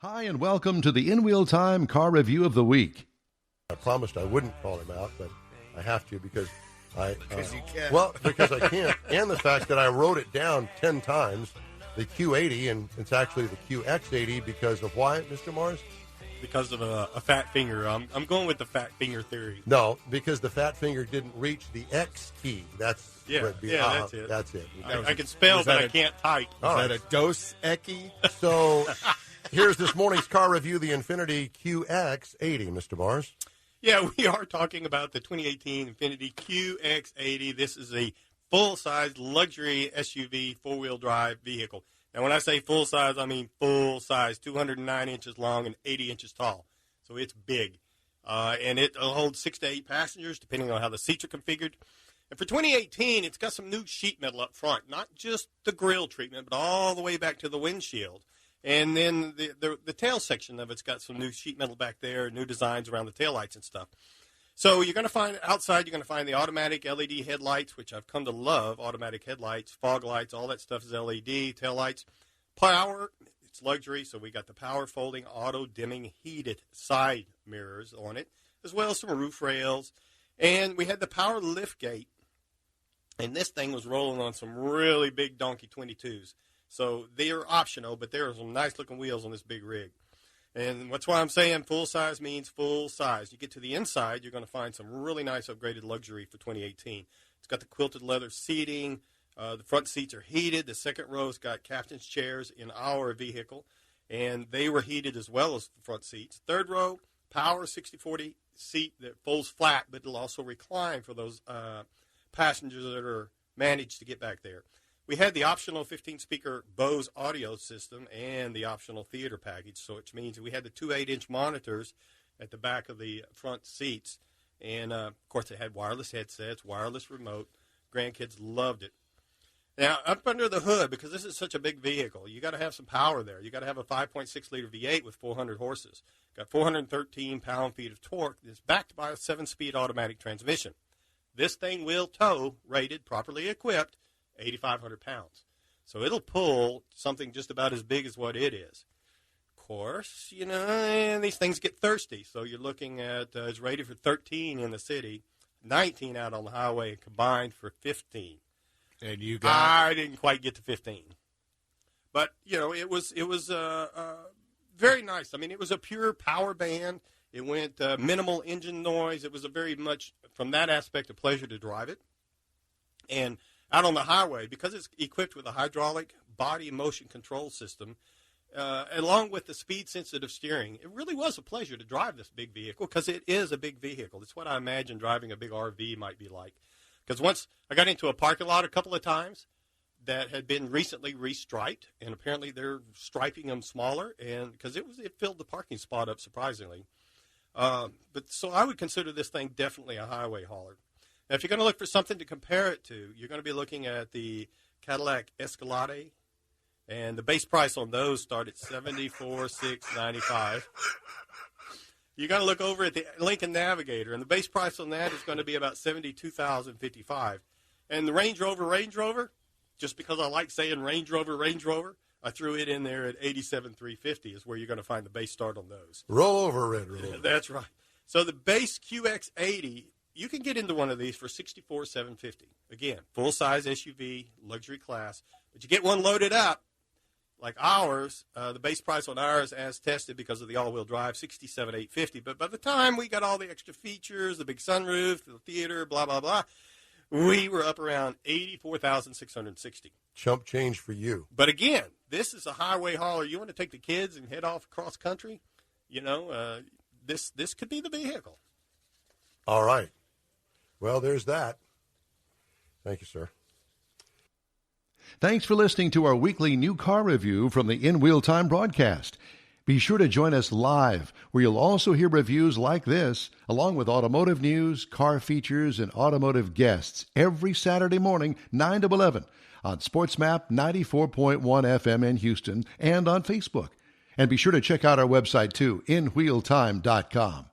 Hi, and welcome to the In Wheel Time Car Review of the Week. I promised I wouldn't call him out, but I have to because Because you can't. Well, because I can't, and the fact that I wrote it down 10 times, the Q80, and it's actually the QX80 because of why, Mr. Mars? Because of a fat finger. I'm going with the fat finger theory. No, because the fat finger didn't reach the X key. That's that's it. That's it. I can spell, but I can't type. Is that a Dos Equis? So here's this morning's car review, the Infiniti QX80, Mr. Mars. Yeah, we are talking about the 2018 Infiniti QX80. This is a full-size luxury SUV four-wheel drive vehicle. Now, when I say full-size, I mean full-size, 209 inches long and 80 inches tall. So it's big. And it holds 6 to 8 passengers, depending on how the seats are configured. And for 2018, it's got some new sheet metal up front, not just the grille treatment, but all the way back to the windshield. And then the tail section of it's got some new sheet metal back there, new designs around the taillights and stuff. So you're going to find outside, you're going to find the automatic LED headlights, which I've come to love, automatic headlights, fog lights, all that stuff is LED, taillights. Power, it's luxury, so we got the power folding, auto-dimming, heated side mirrors on it, as well as some roof rails. And we had the power lift gate, and this thing was rolling on some really big donkey 22s. So they are optional, but there are some nice-looking wheels on this big rig. And that's why I'm saying full size means full size. You get to the inside, you're going to find some really nice upgraded luxury for 2018. It's got the quilted leather seating. The front seats are heated. The second row's got captain's chairs in our vehicle, and they were heated as well as the front seats. Third row, power 60/40 seat that folds flat, but it'll also recline for those passengers that are managed to get back there. We had the optional 15-speaker Bose audio system and the optional theater package, so which means we had the two 8-inch monitors at the back of the front seats. And, of course, it had wireless headsets, wireless remote. Grandkids loved it. Now, up under the hood, because this is such a big vehicle, you got to have some power there. You got to have a 5.6-liter V8 with 400 horses. Got 413 pound-feet of torque. It's backed by a 7-speed automatic transmission. This thing will tow, rated, properly equipped, 8,500 pounds. So it'll pull something just about as big as what it is. Of course, and these things get thirsty. So you're looking at, it's rated for 13 in the city, 19 out on the highway, and combined for 15. And you got... I didn't quite get to 15. But, it was very nice. I mean, it was a pure power band. It went minimal engine noise. It was a very much, from that aspect, a pleasure to drive it. And out on the highway, because it's equipped with a hydraulic body motion control system, along with the speed-sensitive steering, it really was a pleasure to drive this big vehicle because it is a big vehicle. It's what I imagine driving a big RV might be like. Because once I got into a parking lot a couple of times that had been recently restriped, and apparently they're striping them smaller, and because it filled the parking spot up surprisingly. But so I would consider this thing definitely a highway hauler. Now, if you're going to look for something to compare it to, you're going to be looking at the Cadillac Escalade, and the base price on those start at $74,695. You're going to look over at the Lincoln Navigator, and the base price on that is going to be about $72,055. And the Range Rover, just because I like saying Range Rover, I threw it in there at $87,350 is where you're going to find the base start on those. Roll over, Red Rover. That's right. So the base QX80, you can get into one of these for $64,750. Again, full-size SUV, luxury class. But you get one loaded up, like ours, the base price on ours as tested because of the all-wheel drive, $67,850. But by the time we got all the extra features, the big sunroof, the theater, blah, blah, blah, we were up around $84,660. Chump change for you. But again, this is a highway hauler. You want to take the kids and head off across country? This could be the vehicle. All right. Well, there's that. Thank you, sir. Thanks for listening to our weekly new car review from the In Wheel Time broadcast. Be sure to join us live, where you'll also hear reviews like this, along with automotive news, car features, and automotive guests every Saturday morning, 9 to 11, on SportsMap 94.1 FM in Houston and on Facebook. And be sure to check out our website, too, inwheeltime.com.